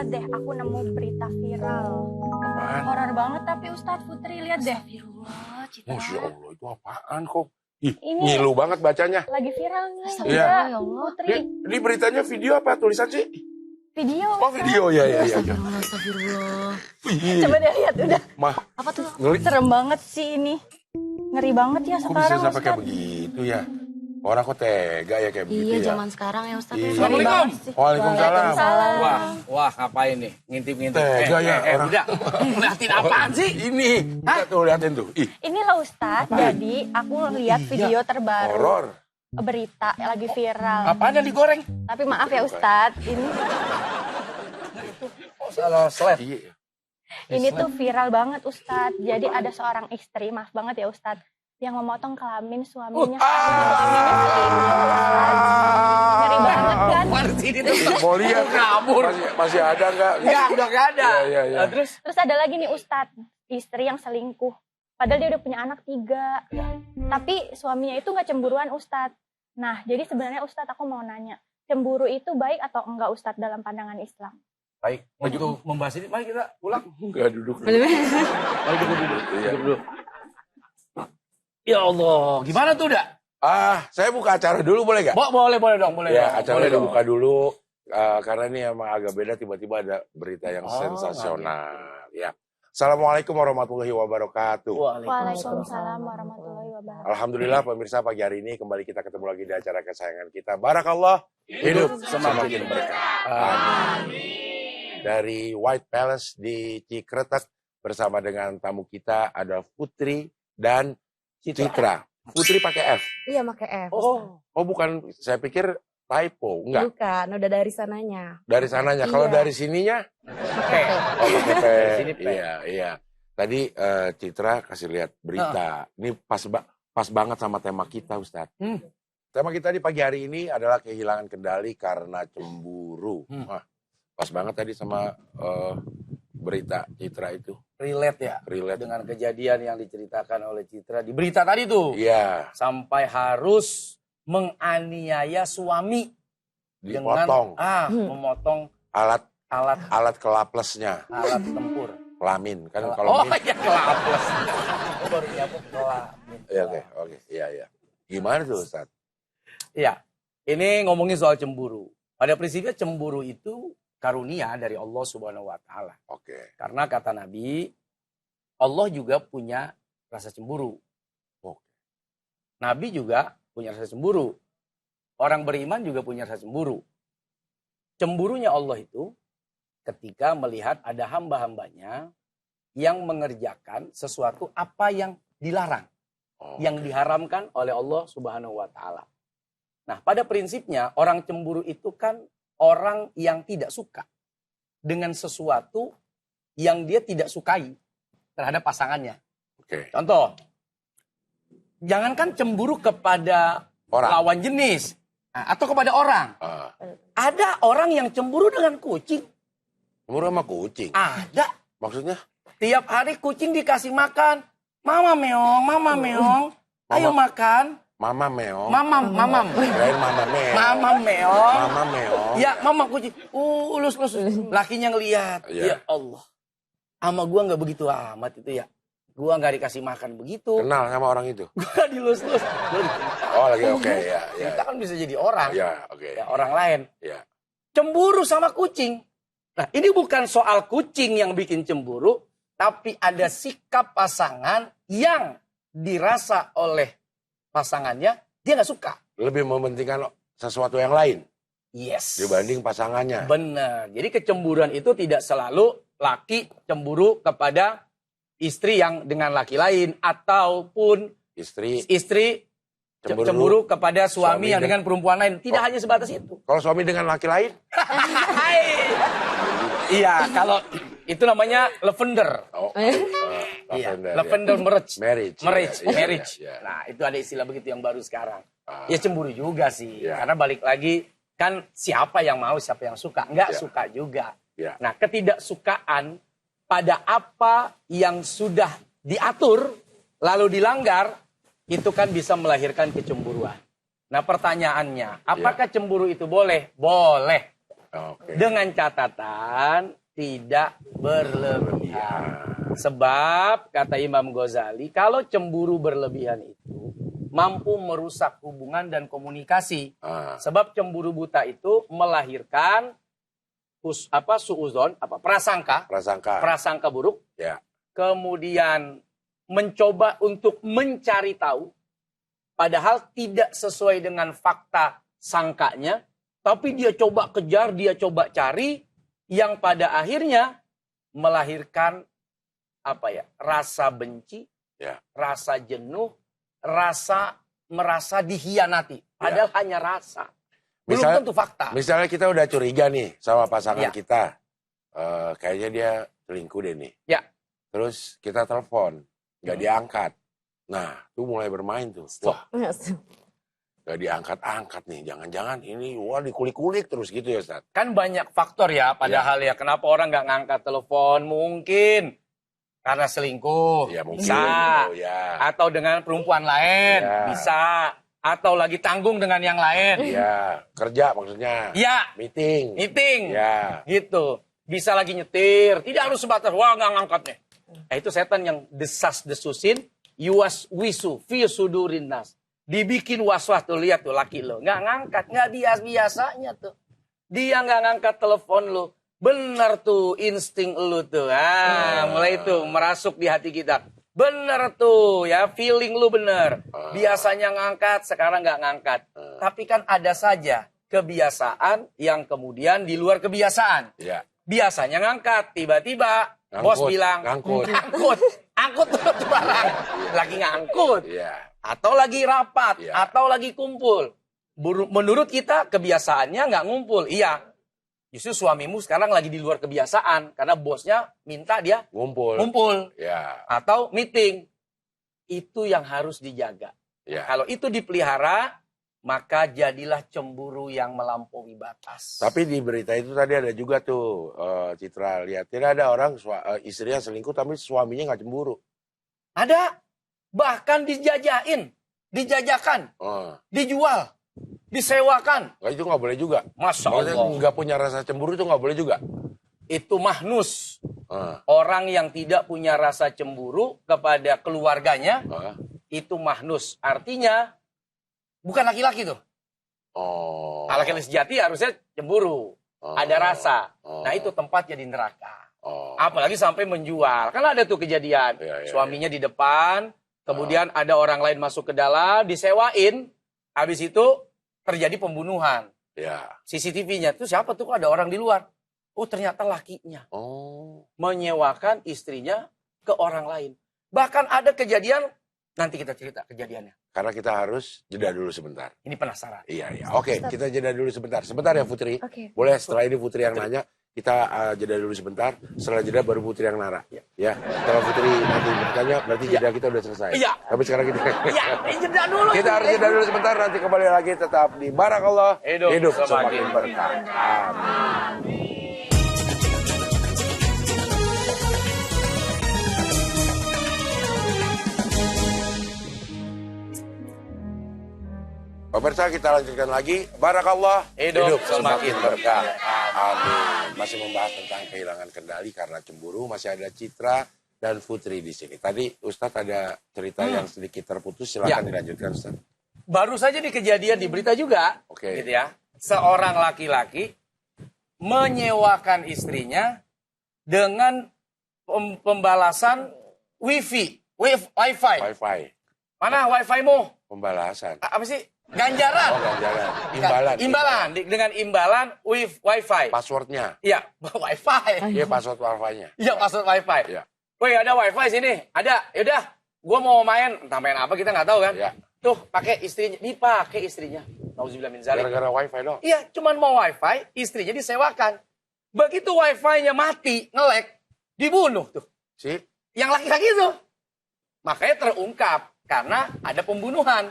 lihat deh, aku nemu berita viral. Apaan? Horor banget tapi Ustadz Putri, lihat deh. Astagfirullah, Citra. Masya Allah, itu apaan kok? Ih, Ini- ngilu banget bacanya. Lagi viral nih. Astagfirullah, Iya. ya Allah. Putri, Ini beritanya video apa tulisan sih? video. Oh video, ya. Astagfirullah, astagfirullah. Wih, Coba deh lihat, udah. mah, Apa tuh? Serem banget sih ini. Ngeri banget ya kok bisa sekarang sampai kayak Ustadz. begitu ya? Orang kok tega ya kayak begitu Iya, ya? zaman sekarang ya Ustaz. Iya. Ya. Assalamualaikum. Waalaikumsalam. Wah, ngapain nih? Ngintip-ngintip. Tega ya orang. Udah, ngeliatin apaan sih? Ini, kita tuh liatin tuh. Ih, Inilah Ustadz, jadi aku lihat video terbaru. horor. Berita lagi viral. Apaan yang digoreng? Tapi maaf ya Ustadz, ini Oh, salah slide. Iya. ini tuh viral banget Ustadz. Jadi ada seorang istri, maaf banget ya Ustadz, yang memotong kelamin suaminya. Suaminya selingkuh Ustadz. Ngeri banget kan? Mana sini tuh? Mau lihat Kabur. masih ada nggak? Enggak, udah gak ada. Iya. Nah, terus? Terus ada lagi nih Ustadz, istri yang selingkuh. Padahal dia udah punya anak 3. Tapi suaminya itu nggak cemburuan Ustadz. Nah, jadi sebenarnya Ustadz aku mau nanya, cemburu itu baik atau enggak Ustadz dalam pandangan Islam? Baik, untuk membahas ini, mari kita ulang. Enggak duduk. Mari duduk dulu. Iya. Duduk dulu. Ya Allah, gimana tuh, Dak? Saya buka acara dulu boleh nggak? Boleh dong, boleh. Ya, dong. acaranya Boleh dong. dibuka dulu. Karena ini emang agak beda, tiba-tiba ada berita yang Oh, sensasional. Ya. Assalamualaikum warahmatullahi wabarakatuh. Waalaikumsalam warahmatullahi wabarakatuh. Alhamdulillah pemirsa, pagi hari ini kembali kita ketemu lagi di acara kesayangan kita. Barakallah, hidup semakin berkah. Amin. Dari White Palace di Cikretek bersama dengan tamu kita ada Putri dan Citra. Putri pakai F. Iya pakai F. Oh bukan, saya pikir typo. Enggak, Bukan, udah dari sananya. dari sananya. Kalau Iya. dari sininya? Oke. Oh pakai P. Dari sini P. Iya. Tadi Citra kasih lihat berita. Ini pas banget sama tema kita, Ustadz. Tema kita di pagi hari ini adalah kehilangan kendali karena cemburu. Wah, pas banget tadi sama berita Citra itu. Relate ya Relate. dengan kejadian yang diceritakan oleh Citra di berita tadi tuh. Iya, Sampai harus menganiaya suami dipotong dengan memotong alat alat kelaplesnya, tempur. kelamin kan Oh kalau ya, kelaples. Oh, baru nyambung kelamin. Iya, oke. Iya. Gimana tuh, Ustaz? Iya, ini ngomongin soal cemburu. Pada prinsipnya cemburu itu karunia dari Allah Subhanahu wa Ta'ala. Oke. Karena kata Nabi, Allah juga punya rasa cemburu. Oke. Nabi juga punya rasa cemburu. Orang beriman juga punya rasa cemburu. Cemburunya Allah itu ketika melihat ada hamba-hambanya yang mengerjakan sesuatu apa yang dilarang. Yang diharamkan oleh Allah Subhanahu wa Ta'ala. Nah, pada prinsipnya orang cemburu itu kan orang yang tidak suka dengan sesuatu yang dia tidak sukai terhadap pasangannya. Oke. Contoh, jangankan cemburu kepada Orang. lawan jenis atau kepada orang. Ada orang yang cemburu dengan kucing. Cemburu sama kucing. Ada. Maksudnya? Tiap hari kucing dikasih makan. Mama meong. Ayo makan. Mama meong. Mamam. Kirain mama meong. Mama meong. Mama meong. Ya, mama kucing. Ulus. Lakinya ngelihat. Iya. Ya Allah. Sama gua nggak begitu amat itu ya. Gua nggak dikasih makan begitu. Kenal sama orang itu? Gua dilus-lus. Oh lagi oke ya. Kita kan bisa jadi orang. Ya oke. Ya, orang lain. Ya. Cemburu sama kucing. Nah, ini bukan soal kucing yang bikin cemburu, tapi ada sikap pasangan yang dirasa oleh pasangannya, dia nggak suka. Lebih mementingkan sesuatu yang lain Yes. dibanding pasangannya. Benar. Jadi kecemburuan itu tidak selalu laki cemburu kepada istri yang dengan laki lain, ataupun Istri cemburu kepada suami yang dengan- dengan perempuan lain. Tidak hanya sebatas itu. kalau suami dengan laki lain? Iya, kalau itu namanya lavender. Iya, lavender marriage. Marriage. Ya. Nah, itu ada istilah begitu yang baru sekarang. Ya cemburu juga sih. Ya. Karena balik lagi, kan siapa yang mau, siapa yang suka. Enggak Ya. suka juga. Ya. Nah, ketidaksukaan pada apa yang sudah diatur, lalu dilanggar, itu kan bisa melahirkan kecemburuan. Nah, pertanyaannya, apakah cemburu itu boleh? Boleh. Oke. Dengan catatan tidak berlebihan. Sebab kata Imam Ghazali, kalau cemburu berlebihan itu mampu merusak hubungan dan komunikasi. Ah, Sebab cemburu buta itu melahirkan suuzon, prasangka buruk. Ya. Kemudian mencoba untuk mencari tahu, padahal tidak sesuai dengan fakta sangkanya, tapi dia coba kejar, dia coba cari, yang pada akhirnya melahirkan rasa benci, Ya. rasa jenuh, rasa merasa dihianati. Padahal hanya rasa. Belum tentu fakta. Misalnya kita udah curiga nih sama pasangan Ya. kita. Kayaknya dia selingkuh deh nih. Ya. Terus kita telepon, nggak diangkat. Nah, tuh mulai bermain tuh. Wah, nggak diangkat-angkat nih. Jangan-jangan ini, wah dikulik-kulik terus gitu ya, Ustaz. Kan banyak faktor ya, padahal ya. Kenapa orang nggak ngangkat telepon? Mungkin karena selingkuh, Ya, mungkin. bisa. Oh, ya. Atau dengan perempuan lain, Ya. bisa. Atau lagi tanggung dengan yang lain. Iya, kerja maksudnya. Ya, Meeting. meeting. Ya. Gitu. Bisa lagi nyetir. Tidak harus sebatas, wah nggak ngangkat nih. Itu setan yang desas-desusin, yuwas wisu, fi sudurin nas. Dibikin was-was tuh, lihat tuh laki lo. Nggak ngangkat, nggak biasanya tuh. Dia nggak ngangkat telepon lo. Bener tuh insting lu tuh. Mulai tuh merasuk di hati kita. Bener tuh ya, feeling lu bener. Biasanya ngangkat, sekarang nggak ngangkat. Tapi kan ada saja kebiasaan yang kemudian di luar kebiasaan. Ya. Biasanya ngangkat, tiba-tiba bos bilang, ngangkut. angkut tuh barang. Lagi ngangkut. Iya. Atau lagi rapat, Iya. atau lagi kumpul. Menurut kita kebiasaannya nggak ngumpul. Iya. Justru suamimu sekarang lagi di luar kebiasaan. Karena bosnya minta dia ngumpul. Ya. Atau meeting. Itu yang harus dijaga. Ya. Kalau itu dipelihara, maka jadilah cemburu yang melampaui batas. Tapi di berita itu tadi ada juga tuh, Citra lihat. Tidak ada orang istrinya selingkuh tapi suaminya nggak cemburu. Ada. Bahkan dijajakan, Oh. dijual, disewakan. Nggak, itu nggak boleh juga. Masya Maksudnya Allah. nggak punya rasa cemburu itu nggak boleh juga. Itu mahnus. Ah, Orang yang tidak punya rasa cemburu kepada keluarganya, ah. itu mahnus. Artinya, bukan laki-laki tuh. Oh. Kalau laki-laki sejati harusnya cemburu. Oh. Ada rasa. Oh. Nah itu tempatnya di neraka. Oh. Apalagi sampai menjual. Kan ada tuh kejadian. Iya, iya, Suaminya di depan, kemudian ada orang lain masuk ke dalam, disewain. Habis itu terjadi pembunuhan. Ya. CCTV-nya itu siapa tuh, kok ada orang di luar? Oh ternyata lakinya. Oh. Menyewakan istrinya ke orang lain. Bahkan ada kejadian, nanti kita cerita kejadiannya. Karena kita harus jeda dulu sebentar. Ini penasaran. Iya, iya. Oke, kita jeda dulu sebentar. Sebentar ya Putri. Oke. Boleh setelah ini Putri yang nanya. Kita jeda dulu sebentar. Setelah jeda baru Putri yang nara. Ya. Setelah Putri nanti bertanya, berarti jeda kita udah selesai. Iya. Tapi sekarang kita Ya, jeda dulu. kita harus jeda dulu sebentar. Nanti kembali lagi tetap di Barakallah. Hidup Semakin semakin berkah. Amin. Pemirsa, kita lanjutkan lagi. Barakallah. Hidup semakin berkah. Amin. Masih membahas tentang kehilangan kendali karena cemburu. Masih ada Citra dan Putri di sini. Tadi Ustadz ada cerita yang sedikit terputus. Silakan dilanjutkan Ustadz. Baru saja di kejadian di berita juga. Oke. Gitu ya. Seorang laki-laki menyewakan istrinya dengan pembalasan wifi. Wifi. Wi-Fi. Mana wifi-mu? Pembalasan. Apa sih? Ganjaran. Oh, ganjaran. Imbalan. Imbalan. Dengan imbalan wifi. Passwordnya. Iya, wifi. Iya, password Wi-Fi-nya. Iya, password wifi. Iya. Woi, ada wifi sini. Ada. Yaudah, gua mau main. Entah main apa kita nggak tahu kan. Iya. Tuh, pakai istrinya. Dipakai istrinya. Nauzubillah min zalik. Gara-gara Wi-Fi dong. Iya, cuman mau wifi, istrinya disewakan. Begitu wifi-nya mati, nge-lag, dibunuh tuh. Si? Yang laki-laki itu. Makanya terungkap karena ada pembunuhan.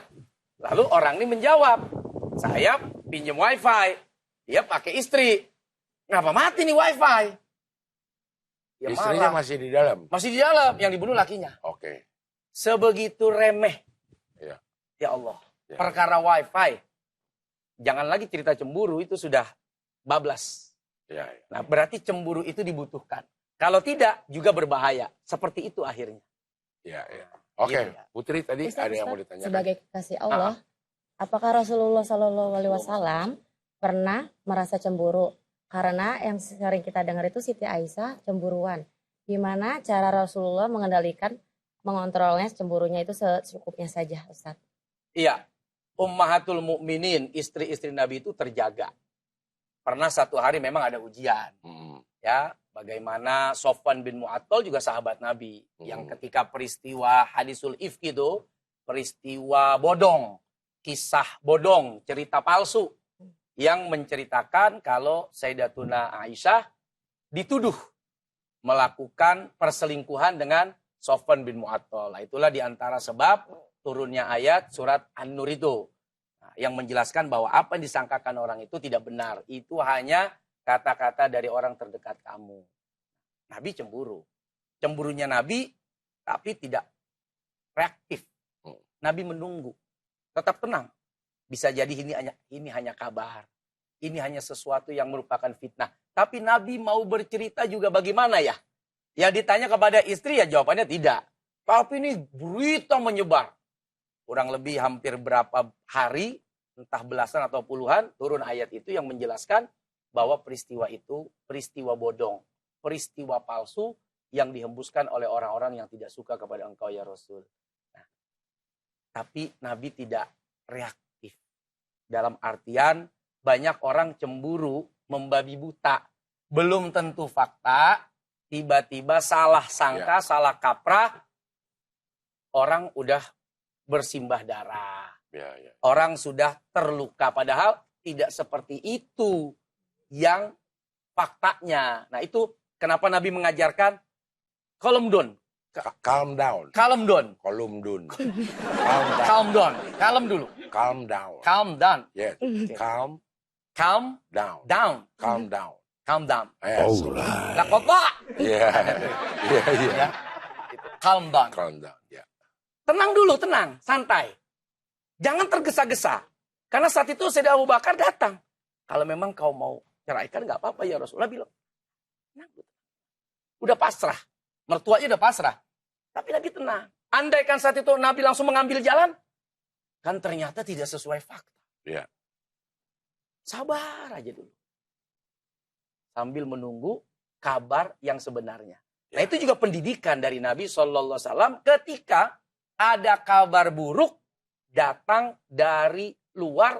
Lalu orang ini menjawab, saya pinjam wifi, dia pakai istri. Kenapa mati nih wifi? Dia Istrinya marah. masih di dalam. Masih di dalam, yang dibunuh lakinya. Oke. Sebegitu remeh. Iya. Ya Allah, Ya. perkara wifi. Jangan lagi cerita cemburu, itu sudah bablas. Ya, ya. Nah, berarti cemburu itu dibutuhkan. Kalau tidak, juga berbahaya. Seperti itu akhirnya. Ya, ya. Oke, Gitu ya. Putri tadi Ustaz, ada yang mau Ustaz, ditanyakan. sebagai kekasih Allah, apakah Rasulullah Shallallahu Alaihi Wasallam pernah merasa cemburu? Karena yang sering kita dengar itu Siti Aisyah cemburuan. Gimana cara Rasulullah mengontrolnya cemburunya itu secukupnya saja, Ustaz? Iya. Ummahatul mukminin, istri-istri Nabi itu terjaga. Pernah satu hari memang ada ujian. Ya, bagaimana Sofwan bin Mu'attal juga sahabat Nabi. Yang ketika peristiwa hadisul ifk itu, peristiwa bodong, kisah bodong, cerita palsu. Yang menceritakan kalau Sayyidatuna Aisyah dituduh melakukan perselingkuhan dengan Sofwan bin Mu'attal. Nah, itulah diantara sebab turunnya ayat surat An-Nur itu. Nah, yang menjelaskan bahwa apa yang disangkakan orang itu tidak benar. Itu hanya kata-kata dari orang terdekat kamu. Nabi cemburu. Cemburunya Nabi, tapi tidak reaktif. Nabi menunggu. Tetap tenang. Bisa jadi ini hanya kabar. Ini hanya sesuatu yang merupakan fitnah. Tapi Nabi mau bercerita juga bagaimana ya? Ya ditanya kepada istri ya jawabannya tidak. Tapi ini berita menyebar. Kurang lebih hampir berapa hari, entah belasan atau puluhan, turun ayat itu yang menjelaskan bahwa peristiwa itu peristiwa bodong. Peristiwa palsu yang dihembuskan oleh orang-orang yang tidak suka kepada engkau ya Rasul. Nah, tapi Nabi tidak reaktif. Dalam artian banyak orang cemburu membabi buta. Belum tentu fakta, tiba-tiba salah sangka, salah kaprah, orang udah bersimbah darah. Ya, ya. Orang sudah terluka. Padahal tidak seperti itu yang faktanya. Nah itu kenapa Nabi mengajarkan calm down. Calm down. Calm down. Calm down. Calm down. Calm dulu. Calm down. Calm down. Yes. Calm Calm down. down. Calm down. Calm down. Yes. Lah kota. Iya. Iya, iya. Calm down. Calm down. Ya. Tenang dulu, tenang, santai. Jangan tergesa-gesa. Karena saat itu Sayyidina Abu Bakar datang. Kalau memang kau mau ceraikan nggak apa-apa ya Rasulullah bilang. Tenang. Udah pasrah. Mertuanya udah pasrah. Tapi Nabi tenang. Andaikan saat itu Nabi langsung mengambil jalan. Kan ternyata tidak sesuai fakta. Ya. Sabar aja dulu. Sambil menunggu kabar yang sebenarnya. Nah itu juga pendidikan dari Nabi SAW ketika ada kabar buruk datang dari luar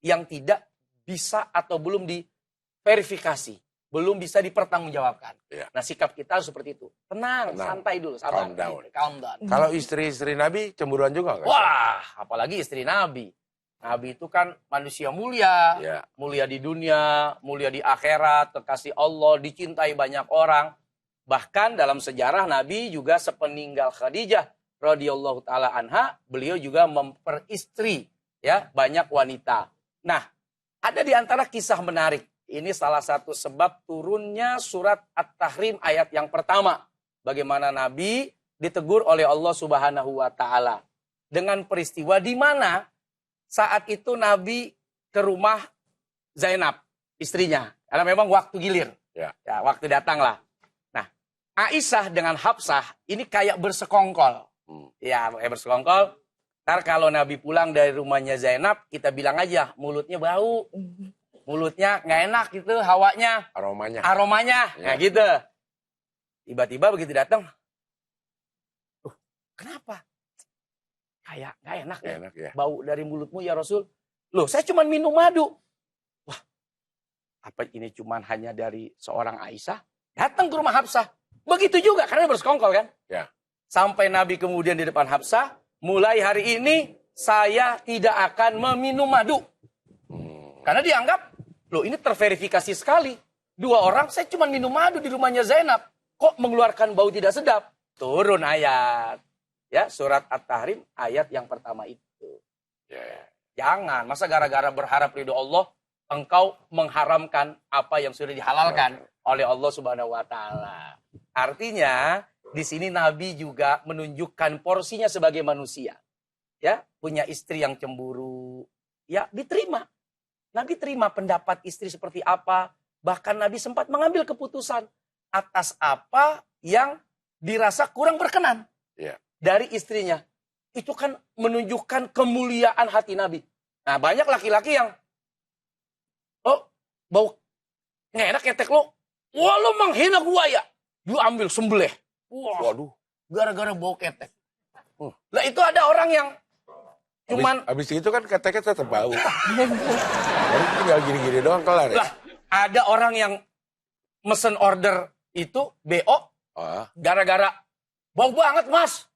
yang tidak bisa atau belum diverifikasi. Belum bisa dipertanggungjawabkan. Ya. Nah sikap kita seperti itu. Tenang, santai dulu, sabar. Calm down. Calm down. Kalau istri-istri Nabi cemburuan juga nggak? Wah, apalagi istri Nabi. Nabi itu kan manusia mulia. Ya. Mulia di dunia, mulia di akhirat, kekasih Allah, dicintai banyak orang. Bahkan dalam sejarah Nabi juga sepeninggal Khadijah radhiyallahu taala anha, beliau juga memperistri ya banyak wanita. Nah, ada di antara kisah menarik. Ini salah satu sebab turunnya surat At-Tahrim ayat yang pertama. Bagaimana Nabi ditegur oleh Allah Subhanahu wa taala dengan peristiwa di mana saat itu Nabi ke rumah Zainab, istrinya. Karena memang waktu gilir. Ya. Ya, waktu datanglah. Nah, Aisyah dengan Hafsah ini kayak bersekongkol. Ya, kayak bersekongkol. Ntar kalau Nabi pulang dari rumahnya Zainab, kita bilang aja mulutnya bau. Mulutnya nggak enak gitu, hawanya. Aromanya. Ya. Nah gitu. Tiba-tiba begitu datang. Kenapa? Kayak nggak enak ya. Enak ya. Bau dari mulutmu ya Rasul. Loh, saya cuma minum madu. Wah, apa ini cuma hanya dari seorang Aisyah? Datang ke rumah Hafsah. Begitu juga, karena bersekongkol kan? Ya. Sampai Nabi kemudian di depan Hafsah, mulai hari ini saya tidak akan meminum madu. Karena dianggap, loh ini terverifikasi sekali. Dua orang, saya cuma minum madu di rumahnya Zainab. Kok mengeluarkan bau tidak sedap? Turun ayat. Ya, surat At-Tahrim ayat yang pertama itu. Ya. Jangan, masa gara-gara berharap ridho Allah, engkau mengharamkan apa yang sudah dihalalkan oleh Allah Subhanahu wa taala. Artinya, di sini Nabi juga menunjukkan porsinya sebagai manusia. Ya, punya istri yang cemburu, ya diterima. Nabi terima pendapat istri seperti apa, Bahkan Nabi sempat mengambil keputusan atas apa yang dirasa kurang berkenan Iya. dari istrinya. Itu kan menunjukkan kemuliaan hati Nabi. Nah, banyak laki-laki yang, oh, bau nggak enak ketek lo. Wah, lo menghina gua ya. Lu ambil sembelih. Wah, Waduh. gara-gara bau ketek. Lah itu ada orang yang cuman Habis itu kan keteknya tetap bau. Jadi tinggal gini-gini doang kelar ya. lah ada orang yang mesen order itu BO Ah, gara-gara bau banget mas.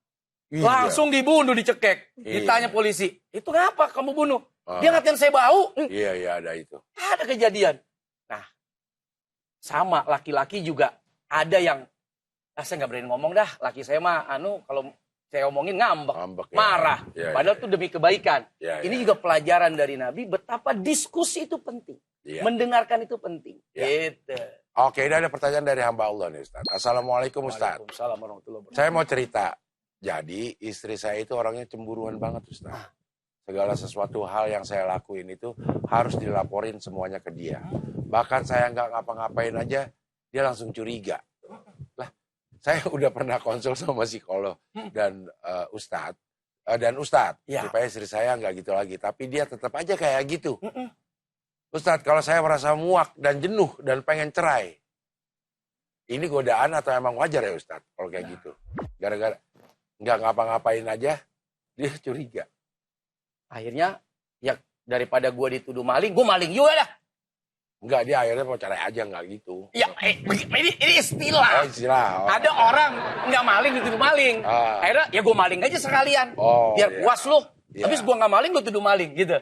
iya. Langsung dibunuh, dicekek. Iya. Ditanya polisi, itu ngapa kamu bunuh? Ah, Dia ngatain saya bau. Iya, iya ada itu. Ada kejadian. Nah, sama laki-laki juga ada yang, saya nggak berani ngomong dah. Laki saya mah, kalau saya omongin ngambek, Ngambek ya. marah. Iya, Padahal itu demi kebaikan. Iya, Ini iya. juga pelajaran dari Nabi betapa diskusi itu penting. Iya. Mendengarkan itu penting. Iya. Gitu. Oke, ini ada pertanyaan dari hamba Allah nih Ustaz. Assalamualaikum Ustaz. Waalaikumsalam warahmatullahi wabarakatuh. Saya mau cerita. Jadi istri saya itu orangnya cemburuan banget Ustaz. Segala sesuatu hal yang saya lakuin itu harus dilaporin semuanya ke dia. Bahkan saya nggak ngapa-ngapain aja, dia langsung curiga. Lah, saya udah pernah konsul sama psikolog dan Ustadz. Ya. Supaya istri saya nggak gitu lagi. Tapi dia tetap aja kayak gitu. Ustadz, kalau saya merasa muak dan jenuh dan pengen cerai, ini godaan atau emang wajar ya Ustadz kalau kayak gitu? Gara-gara nggak ngapa-ngapain aja, dia curiga. Akhirnya, ya daripada gue dituduh maling, gue maling juga dah. Enggak, dia akhirnya mau cerai aja, nggak gitu. Ya, ini istilah. Oh, istilah. Oh. Ada orang nggak maling dituduh maling. Ah. Akhirnya ya gue maling aja sekalian. Oh, Biar iya. puas lu. Iya. Habis gue nggak maling, lu tuduh maling gitu.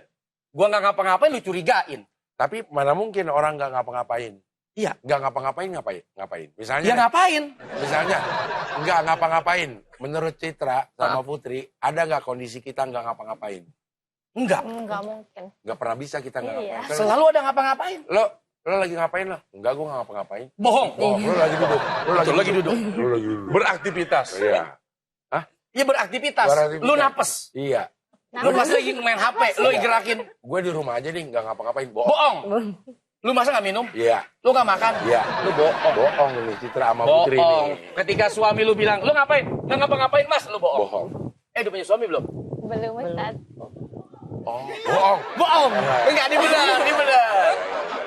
Gue nggak ngapa-ngapain, lu curigain. Tapi mana mungkin orang nggak ngapa-ngapain? Iya. Nggak ngapa-ngapain, ngapain? Misalnya, Ya ngapain? misalnya nggak ngapa-ngapain. Menurut Citra sama Putri, ada nggak kondisi kita nggak ngapa-ngapain? Enggak. Enggak mungkin. Nggak pernah bisa kita nggak Iya. ngapa-ngapain. Selalu ada ngapa-ngapain. Lo lagi ngapain lo? Enggak, gue nggak ngapa-ngapain. Bohong. Oh, lo lagi duduk. Lo Betul, lagi duduk. Lo lagi duduk. Beraktivitas. Iya. Iya beraktivitas. Beraktivitas. Lu napes. Iya. Lu pas lagi main HP, lu gerakin. Gue di rumah aja nih nggak ngapa-ngapain. Bohong. Bohong. Lu masa nggak minum? Iya. Lu nggak makan? Iya. Lu bohong. Bohong nih Citra sama Putri Bohong. nih. Ketika suami lu bilang, lu ngapain? Nggak ngapa-ngapain mas, lu bohong. Bohong. Udah punya suami belum? Belum Ustaz. Oh, bohong. Bohong. Enggak, ini benar.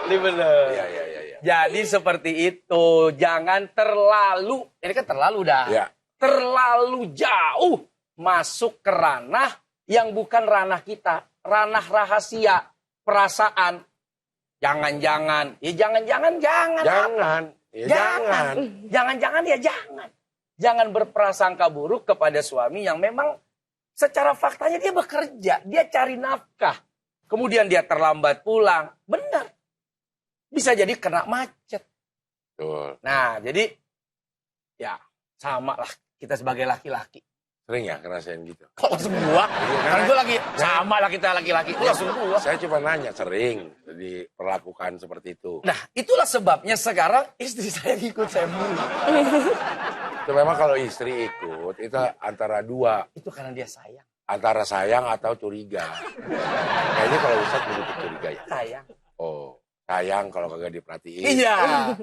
Ini benar. Iya, iya, iya. Iya. Jadi seperti itu. Jangan terlalu, ini kan terlalu dah. Iya. Terlalu jauh masuk ke ranah yang bukan ranah kita. Ranah rahasia, perasaan. Jangan-jangan. Ya jangan-jangan, jangan. Jangan. Ya, jangan. Jangan-jangan ya jangan. Jangan berprasangka buruk kepada suami yang memang secara faktanya dia bekerja. Dia cari nafkah. Kemudian dia terlambat pulang. Benar. Bisa jadi kena macet. Betul. Nah, jadi ya sama lah kita sebagai laki-laki. Sering ya ngerasain gitu? Kok langsung gua? Karena gua lagi sama lah kita laki-laki. Itu langsung gua. Saya cuma nanya, sering diperlakukan seperti itu. Nah, itulah sebabnya sekarang istri saya ikut saya mulu. Itu memang kalau istri ikut, itu antara dua. Itu karena dia sayang. Antara sayang atau curiga. Kayaknya kalau Ustadz menutup curiga ya. Sayang. Oh, sayang kalau kagak diperhatiin. Iya.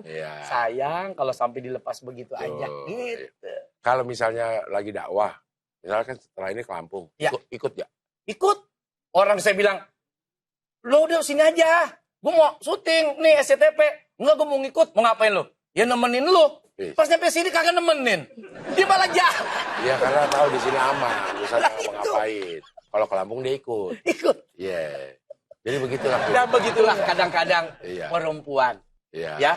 Iya. Sayang kalau sampai dilepas begitu aja. Betul. Gitu. Kalau misalnya lagi dakwah, misalkan setelah ini ke Lampung, Ya. ikut ya? Ikut. Orang saya bilang, lo udah sini aja. Gue mau syuting nih SCTV. Enggak, gue mau ngikut. Mau ngapain lo? Ya nemenin lo. Iya. Pas nyampe sini kagak nemenin. Dia malah jahat. Iya, karena tahu di sini aman. Ustadz Lah, nggak itu. ngapain. Kalau ke Lampung dia ikut. Ikut. Iya. Jadi begitulah. Dan begitulah kadang-kadang Iya. perempuan. Iya. Ya.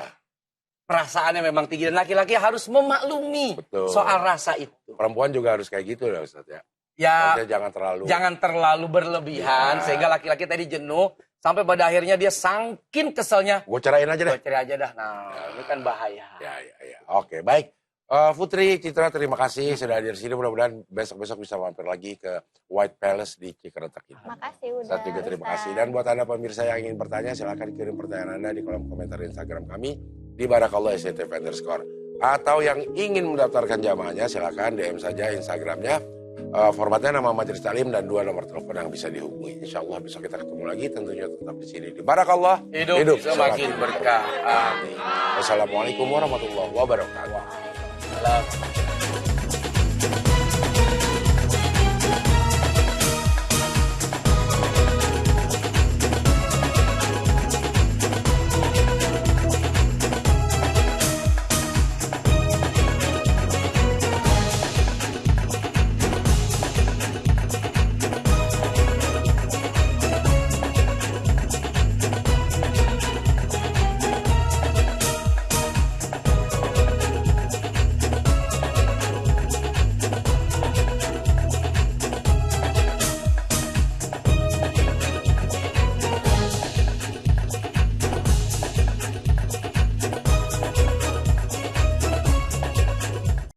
Perasaannya memang tinggi. Dan laki-laki harus memaklumi Betul. soal rasa itu. Perempuan juga harus kayak gitu ya Ustadz ya. Ya, Maksudnya jangan terlalu. berlebihan. Ya. Sehingga laki-laki tadi jenuh. Sampai pada akhirnya dia saking keselnya. Gue cerain aja deh. Gue cari aja dah. Nah, ini kan bahaya. Ya. Oke, baik. Putri, Citra, terima kasih sudah hadir sini. Mudah-mudahan besok-besok bisa mampir lagi ke White Palace di Cikretek ini. Makasih udah. Ustadz juga terima Ustaz. kasih. Dan buat Anda pemirsa yang ingin bertanya, silakan kirim pertanyaan Anda di kolom komentar Instagram kami di Barakallah SCTV_. Atau yang ingin mendaftarkan jamaahnya, silakan DM saja Instagramnya Formatnya nama majelis taklim dan 2 nomor telepon yang bisa dihubungi. Insya Allah besok kita ketemu lagi, tentunya tetap di sini. Di Barakallah, Hidup semakin berkah. Amin. Wassalamualaikum warahmatullahi wabarakatuh. Salam.